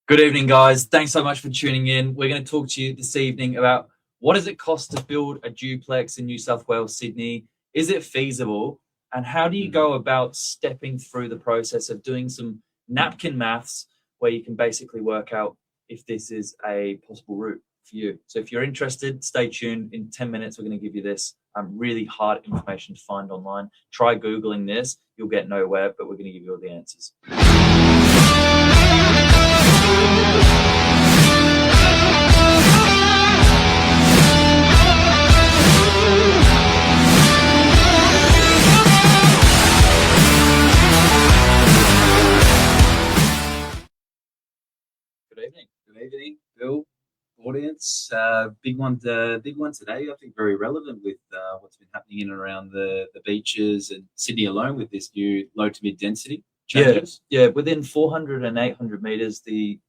Good evening, guys. Thanks so much for tuning in. We're going to talk to you this evening about what does it cost to build a duplex in New South Wales, Sydney? Is it feasible? And how do you go about stepping through the process of doing some napkin maths where you can basically work out if this is a possible route for you? So if you're interested, stay tuned. In 10 minutes, we're going to give you this really hard information to find online. Try Googling this. You'll get nowhere, but we're going to give you all the answers. Good evening, Bill, audience. Big one today. I think very relevant with what's been happening in and around the beaches and Sydney alone with this new low to mid density changes. Yeah. Within 400 and 800 meters, the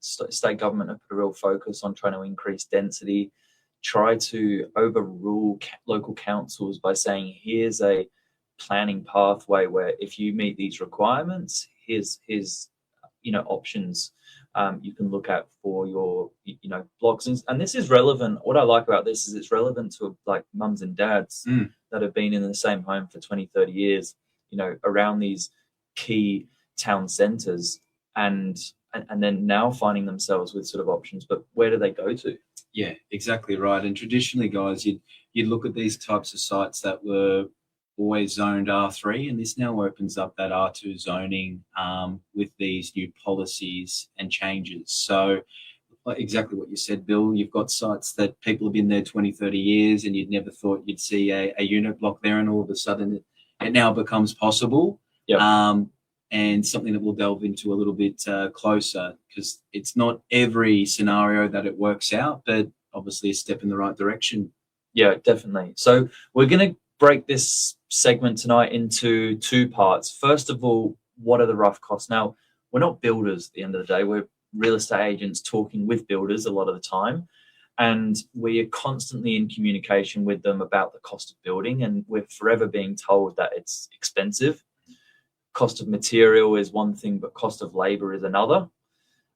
state government have put a real focus on trying to increase density, try to overrule local councils by saying, here's a planning pathway where if you meet these requirements, here's options you can look at for your blocks. And this is relevant. What I like about this is it's relevant to like mums and dads that have been in the same home for 20, 30 years, around these key town centers and then now finding themselves with sort of options, but where do they go to? Yeah, exactly right. And traditionally, guys, you'd look at these types of sites that were always zoned R3, and this now opens up that R2 zoning with these new policies and changes. So exactly what you said, Bill, you've got sites that people have been there 20, 30 years and you'd never thought you'd see a unit block there, and all of a sudden it now becomes possible. Yep. And something that we'll delve into a little bit closer, because it's not every scenario that it works out, but obviously a step in the right direction. Yeah, definitely. So we're going to break this segment tonight into two parts. First of all, what are the rough costs? Now, we're not builders at the end of the day. We're real estate agents talking with builders a lot of the time, and we are constantly in communication with them about the cost of building, and we're forever being told that it's expensive. Cost of material is one thing, but cost of labor is another.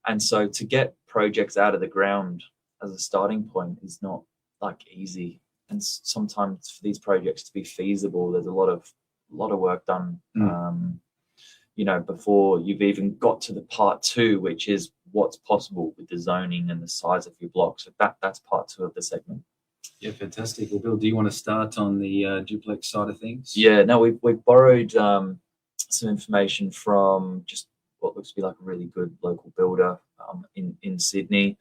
And so to get projects out of the ground as a starting point is not like easy. And sometimes for these projects to be feasible, there's a lot of work done, before you've even got to the part two, which is what's possible with the zoning and the size of your blocks. So that's part two of the segment. Yeah, fantastic. Well, Bill, do you want to start on the duplex side of things? Yeah, no, we've borrowed some information from just what looks to be like a really good local builder in Sydney.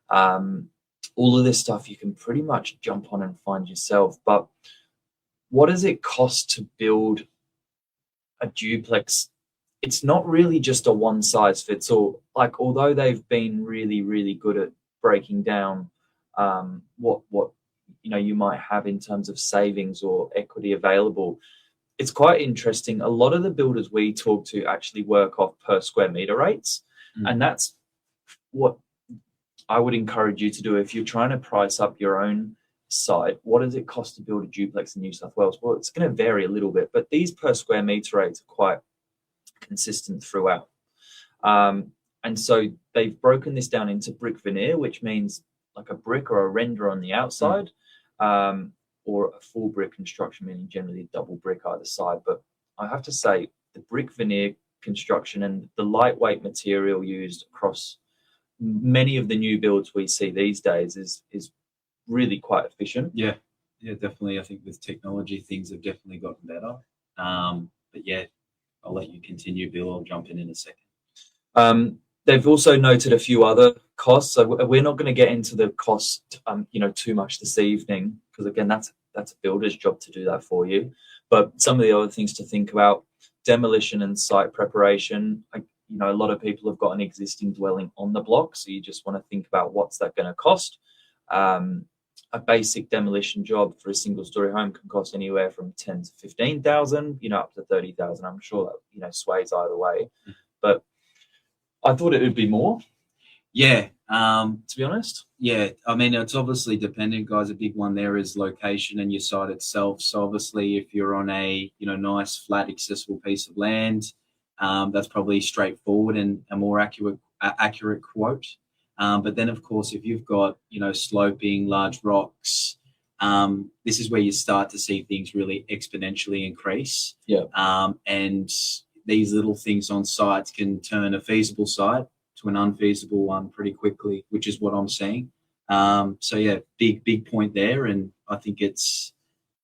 All of this stuff you can pretty much jump on and find yourself. But what does it cost to build a duplex? It's not really just a one size fits all. Like, although they've been really, really good at breaking down what you might have in terms of savings or equity available, it's quite interesting. A lot of the builders we talk to actually work off per square meter rates. And that's what I would encourage you to do if you're trying to price up your own site. What does it cost to build a duplex in New South Wales? Well, it's going to vary a little bit, but these per square meter rates are quite consistent throughout. And so they've broken this down into brick veneer, which means like a brick or a render on the outside, or a full brick construction, meaning generally double brick either side. But I have to say the brick veneer construction and the lightweight material used across many of the new builds we see these days is really quite efficient. Yeah, definitely. I think with technology, things have definitely gotten better. But yeah, I'll let you continue, Bill. I'll jump in a second. They've also noted a few other costs. So we're not going to get into the cost, too much this evening, because again, that's a builder's job to do that for you. But some of the other things to think about: demolition and site preparation. A lot of people have got an existing dwelling on the block, so you just want to think about what's that going to cost. A basic demolition job for a single-story home can cost anywhere from 10 to 15,000, up to 30,000. I'm sure that sways either way, but I thought it would be more. Yeah, to be honest. Yeah, I mean, it's obviously dependent, guys. A big one there is location and your site itself. So obviously, if you're on a nice, flat, accessible piece of land, that's probably straightforward and a more accurate accurate quote. But then, of course, if you've got, sloping, large rocks, this is where you start to see things really exponentially increase. Yeah. And these little things on sites can turn a feasible site to an unfeasible one pretty quickly, which is what I'm seeing. So yeah, big point there. And I think it's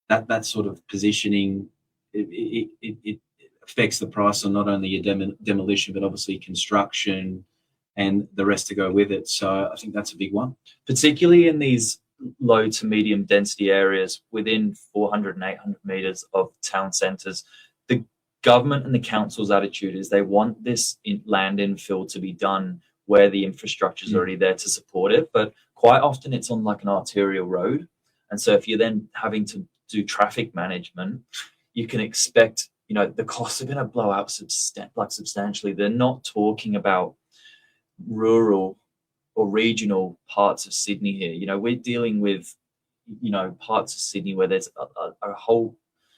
that sort of positioning, it affects the price on not only your demolition, but obviously construction and the rest to go with it. So I think that's a big one. Particularly in these low to medium density areas within 400 and 800 meters of town centers, the government and the council's attitude is they want this land infill to be done where the infrastructure is already there to support it. But quite often it's on like an arterial road. And so if you're then having to do traffic management, you can expect, the costs are going to blow out substantially. They're not talking about rural or regional parts of Sydney here. We're dealing with, parts of Sydney where there's a whole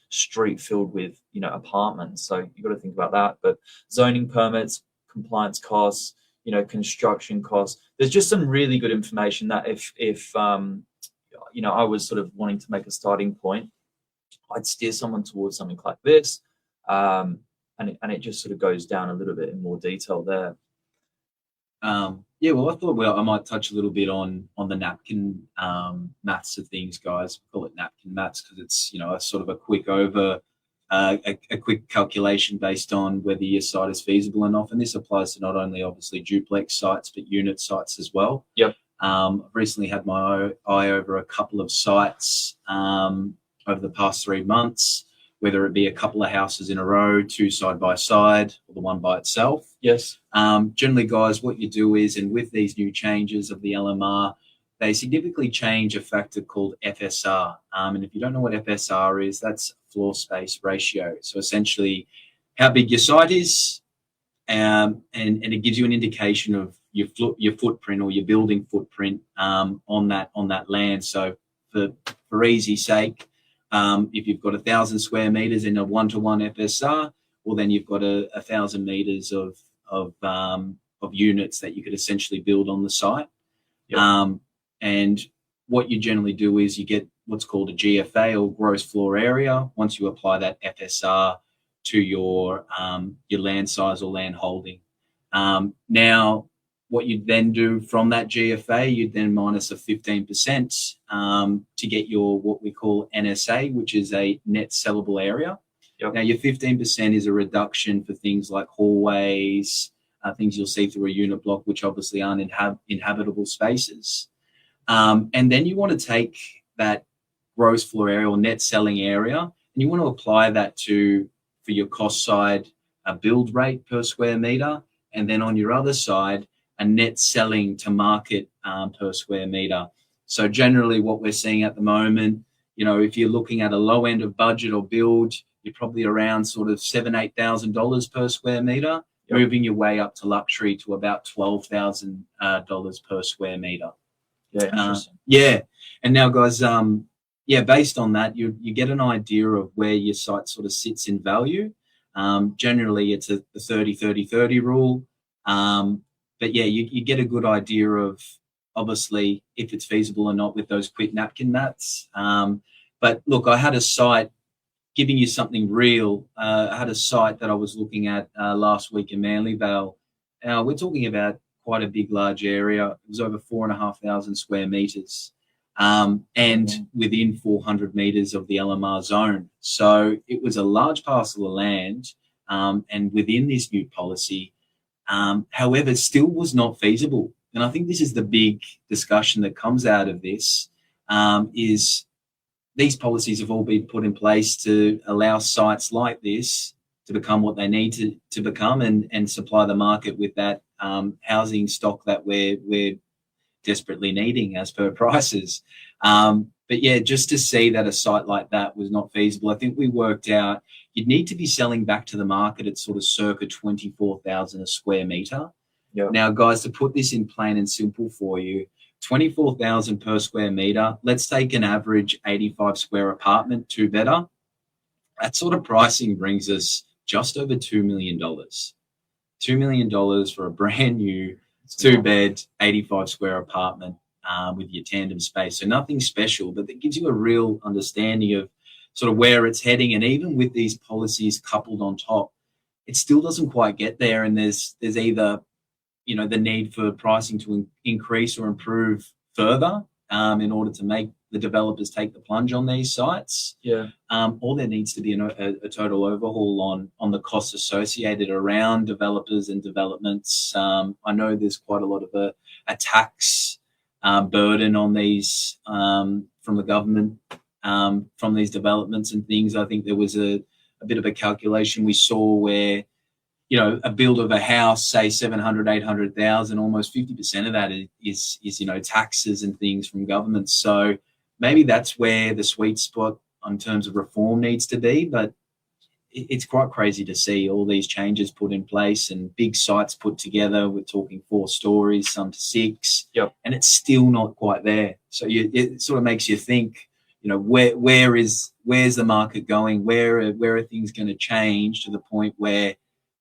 street filled with, apartments. So you've got to think about that. But zoning permits, compliance costs, construction costs. There's just some really good information that if I was sort of wanting to make a starting point, I'd steer someone towards something like this. And it just sort of goes down a little bit in more detail there. Yeah, well, I thought I might touch a little bit on the napkin maths of things, guys. We call it napkin maths because it's a sort of a quick a quick calculation based on whether your site is feasible or not. And this applies to not only obviously duplex sites but unit sites as well. Yep. I've recently had my eye over a couple of sites over the past 3 months, whether it be a couple of houses in a row, 2 side by side, or the one by itself. Yes. Generally, guys, what you do is, and with these new changes of the LMR, they significantly change a factor called FSR. And if you don't know what FSR is, that's floor space ratio. So essentially how big your site is, and it gives you an indication of your footprint or your building footprint on that land. So for easy sake, if you've got 1,000 square meters in a 1-to-1 FSR, well, then you've got 1,000 meters of units that you could essentially build on the site. Yep. And what you generally do is you get what's called a GFA, or gross floor area, once you apply that FSR to your land size or land holding. Now, what you then do from that GFA, you then minus a 15% to get your what we call NSA, which is a net sellable area. Yep. Now, your 15% is a reduction for things like hallways, things you'll see through a unit block, which obviously aren't inhabitable spaces. And then you want to take that gross floor area or net selling area, and you want to apply that for your cost side, a build rate per square meter, and then on your other side, a net selling to market per square meter. So generally what we're seeing at the moment, if you're looking at a low end of budget or build, you're probably around sort of $7,000-8,000 per square meter, yep, moving your way up to luxury to about $12,000 per square meter. Yeah, interesting. Yeah. And now, guys, based on that, you get an idea of where your site sort of sits in value. Generally, it's the 30-30-30 rule. But yeah, you get a good idea of obviously if it's feasible or not with those quick napkin maths. But look, I had a site, giving you something real. I had a site that I was looking at last week in Manly Vale. We're talking about quite a big, large area. It was over 4,500 square meters, and within 400 meters of the LMR zone. So it was a large parcel of land, and within this new policy. However, it still was not feasible. And I think this is the big discussion that comes out of this, is these policies have all been put in place to allow sites like this to become what they need to become and supply the market with that housing stock that we're desperately needing as per prices. But yeah, just to see that a site like that was not feasible, I think we worked out you'd need to be selling back to the market at sort of circa 24,000 a square meter. Yep. Now, guys, to put this in plain and simple for you, 24,000 per square meter. Let's take an average 85 square apartment, 2 better. That sort of pricing brings us just over $2 million. $2 million for a brand new 2-bed, 85 square apartment with your tandem space. So nothing special, but it gives you a real understanding of sort of where it's heading. And even with these policies coupled on top, it still doesn't quite get there. And there's either, the need for pricing to increase or improve further in order to make the developers take the plunge on these sites. Yeah. Or there needs to be a total overhaul on the costs associated around developers and developments. I know there's quite a lot of a tax burden on these from the government from these developments and things. I think there was a bit of a calculation we saw where, a build of a house, say 700, 800,000, almost 50% of that is taxes and things from government. So maybe that's where the sweet spot in terms of reform needs to be. But it's quite crazy to see all these changes put in place and big sites put together. We're talking 4 stories, some to 6, and it's still not quite there. So it sort of makes you think, where's the market going? Where are things going to change to the point where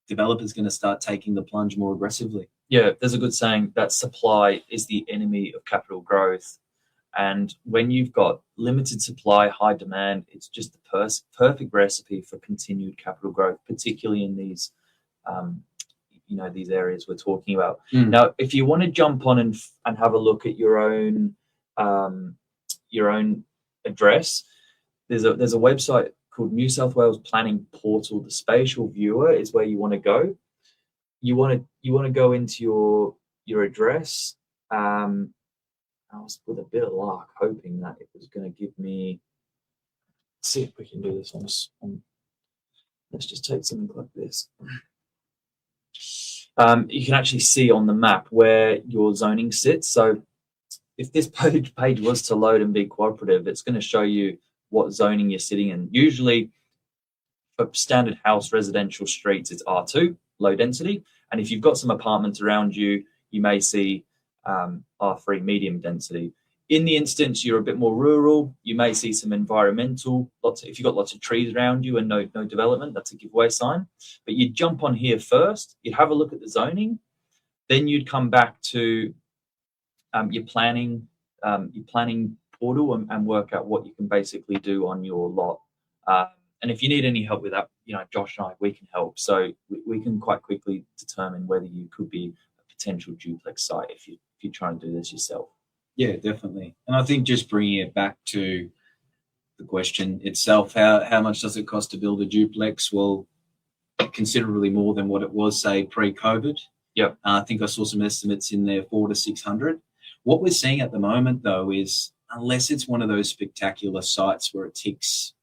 developers going to start taking the plunge more aggressively? Yeah, there's a good saying that supply is the enemy of capital growth. And when you've got limited supply, high demand, it's just the perfect recipe for continued capital growth, particularly in these, these areas we're talking about. Now, if you want to jump on and have a look at your own address, there's a website called New South Wales Planning Portal. The spatial viewer is where you want to go. You want to go into your address. I was with a bit of luck, hoping that it was going to give me. Let's see if we can do this on. Let's just take something like this. You can actually see on the map where your zoning sits. So if this page was to load and be cooperative, it's going to show you what zoning you're sitting in. Usually for standard house residential streets, it's R2, low density. And if you've got some apartments around you, you may see R3, medium density. In the instance you're a bit more rural, you may see some environmental. If you've got lots of trees around you and no development, that's a giveaway sign. But you'd jump on here first, you'd have a look at the zoning, then you'd come back to your planning portal and work out what you can basically do on your lot. And if you need any help with that, Josh and I, we can help. So we can quite quickly determine whether you could be a potential duplex site if you're trying to do this yourself. Yeah, definitely. And I think just bringing it back to the question itself, how much does it cost to build a duplex? Well, considerably more than what it was, say, pre-COVID. Yep. I think I saw some estimates in there, 400 to 600. What we're seeing at the moment, though, is unless it's one of those spectacular sites where it ticks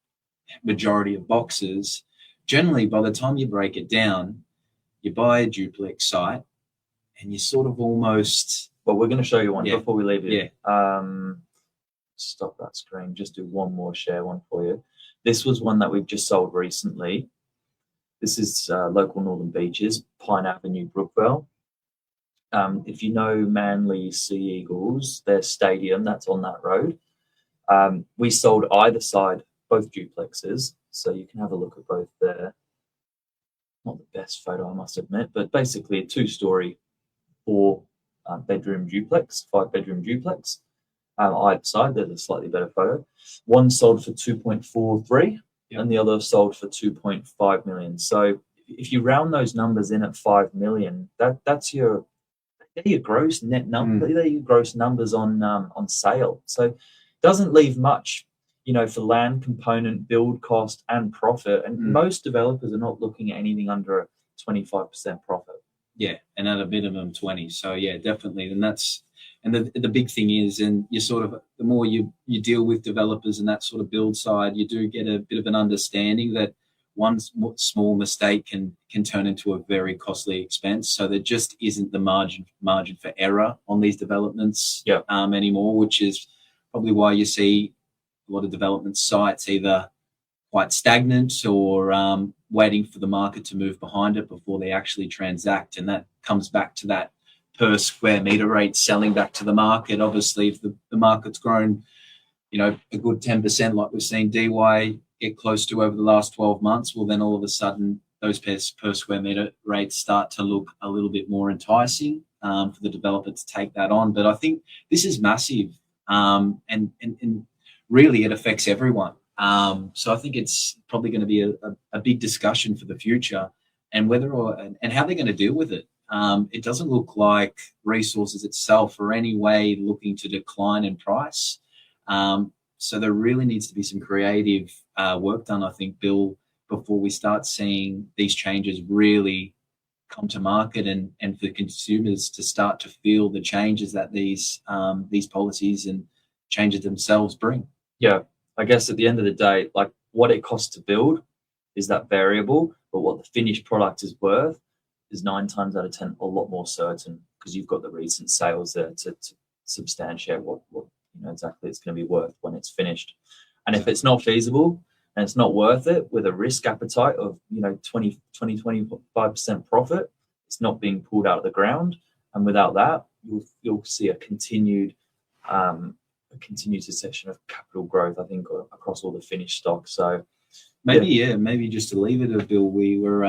majority of boxes, generally by the time you break it down, you buy a duplex site and you sort of almost... Well, we're going to show you one before we leave it. Yeah. Stop that screen. Just do one more share one for you. This was one that we've just sold recently. This is local Northern Beaches, Pine Avenue, Brookvale. If you know Manly Sea Eagles, their stadium, that's on that road. We sold either side, both duplexes, so you can have a look at both there. Not the best photo, I must admit, but basically a 2-story, 4-bedroom duplex, 5-bedroom duplex. Either side, there's a slightly better photo. One sold for 2.43 and the other sold for 2.5 million. So if you round those numbers in at 5 million, that's your gross net number. They're your gross numbers on sale. So it doesn't leave much, for land component, build cost, and profit. And most developers are not looking at anything under a 25% profit. Yeah, and at a minimum 20. So yeah, definitely. And the big thing is, and you sort of, the more you deal with developers and that sort of build side, you do get a bit of an understanding that one small mistake can turn into a very costly expense. So there just isn't the margin for error on these developments anymore, which is probably why you see a lot of development sites either quite stagnant or waiting for the market to move behind it before they actually transact. And that comes back to that per square meter rate selling back to the market. Obviously, if the market's grown, a good 10%, like we've seen DY get close to over the last 12 months, well, then all of a sudden those per square meter rates start to look a little bit more enticing. for the developer to take that on. But I think this is massive, and really it affects everyone. So I think it's probably going to be a big discussion for the future, and and how they're going to deal with it. It doesn't look like resources itself are any way looking to decline in price. So there really needs to be some creative work done, I think, Bill, before we start seeing these changes really come to market, and for consumers to start to feel the changes that these policies and changes themselves bring. Yeah, I guess at the end of the day, like what it costs to build is that variable, but what the finished product is worth is 9 times out of 10 a lot more certain, because you've got the recent sales there to substantiate what exactly it's going to be worth when it's finished. And if it's not feasible and it's not worth it, with a risk appetite of 25% profit, it's not being pulled out of the ground. And without that, you'll see a continued succession of capital growth, I think, across all the finished stock. So maybe just to leave it, Bill, we were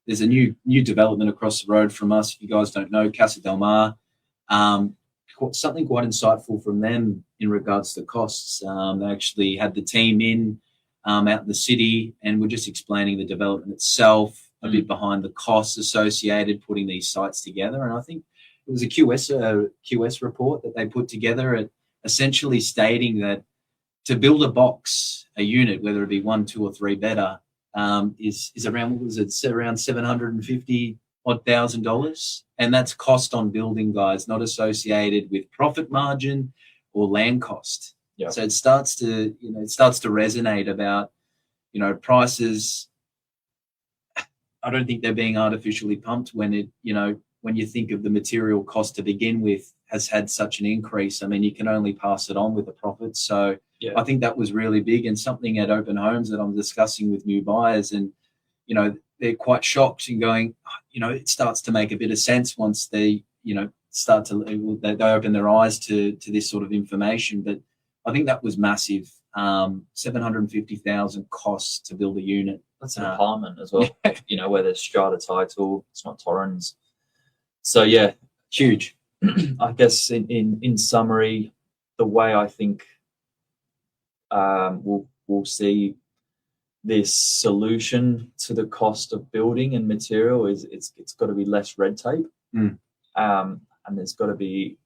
there's a new development across the road from us. If you guys don't know, Casa del Mar, something quite insightful from them in regards to costs. They actually had the team in out in the city, and we're just explaining the development itself, a bit behind the costs associated putting these sites together. And I think it was a QS report that they put together, essentially stating that to build a unit, whether it be 1, 2, or 3 better, is around, what was it? It's around $750,000, and that's cost on building, guys, not associated with profit margin or land cost. Yeah. So it starts to resonate about prices. I don't think they're being artificially pumped when you think of the material cost to begin with has had such an increase. I mean, you can only pass it on with a profit. So yeah. I think that was really big, and something at Open Homes that I'm discussing with new buyers, and they're quite shocked and going, it starts to make a bit of sense once they they open their eyes to this sort of information. But I think that was massive. 750,000 costs to build a unit. That's an apartment as well. Where there's strata title, it's not Torrens. So yeah, huge. I guess in summary, the way I think we'll see this solution to the cost of building and material is it's got to be less red tape, and there's got to be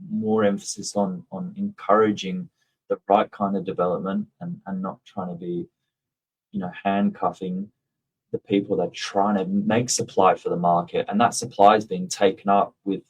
more emphasis on encouraging the right kind of development, and not trying to be handcuffing the people that are trying to make supply for the market, and that supply is being taken up with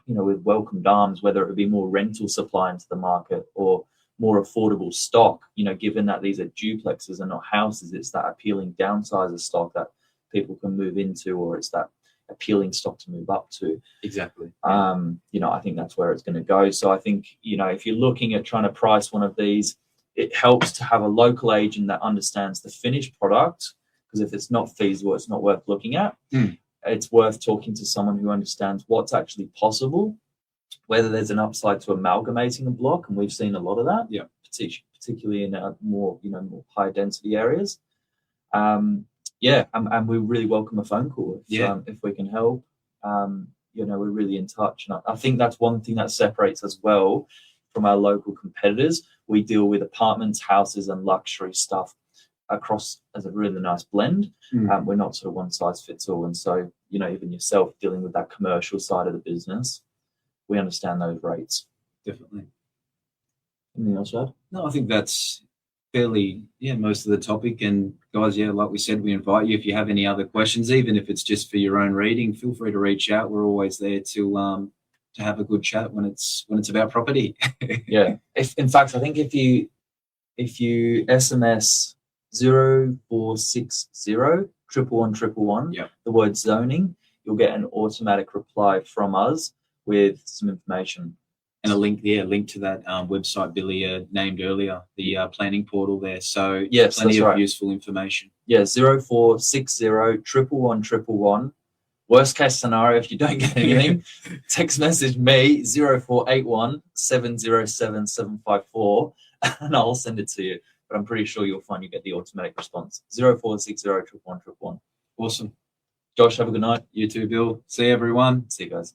with welcomed arms, whether it be more rental supply into the market or more affordable stock. Given that these are duplexes and not houses, it's that appealing downsizer stock that people can move into, or it's that appealing stock to move up to. Exactly. I think that's where it's going to go. So I think, if you're looking at trying to price one of these, it helps to have a local agent that understands the finished product, because if it's not feasible, it's not worth looking at. It's worth talking to someone who understands what's actually possible, whether there's an upside to amalgamating a block, and we've seen a lot of that, particularly in more high density areas. And we really welcome a phone call if we can help. We're really in touch, and I think that's one thing that separates us well from our local competitors. We deal with apartments, houses, and luxury stuff across as a really nice blend. We're not sort of one size fits all, and so even yourself dealing with that commercial side of the business, we understand those rates. Definitely. Anything else, Rad? No, I think that's fairly most of the topic. And guys, like we said, we invite you, if you have any other questions, even if it's just for your own reading, feel free to reach out. We're always there to have a good chat when it's about property. Yeah. In fact, I think if you SMS 0460 111 the word zoning, you'll get an automatic reply from us with some information. And a link to that website Billy named earlier, the planning portal there. So yes, plenty of right. Useful information. 0460 111. Worst case scenario, if you don't get anything, text message me 0481 707 754 and I'll send it to you. But I'm pretty sure you'll find you get the automatic response. 0460 111. Awesome. Josh, have a good night. You too, Bill. See you, everyone. See you guys.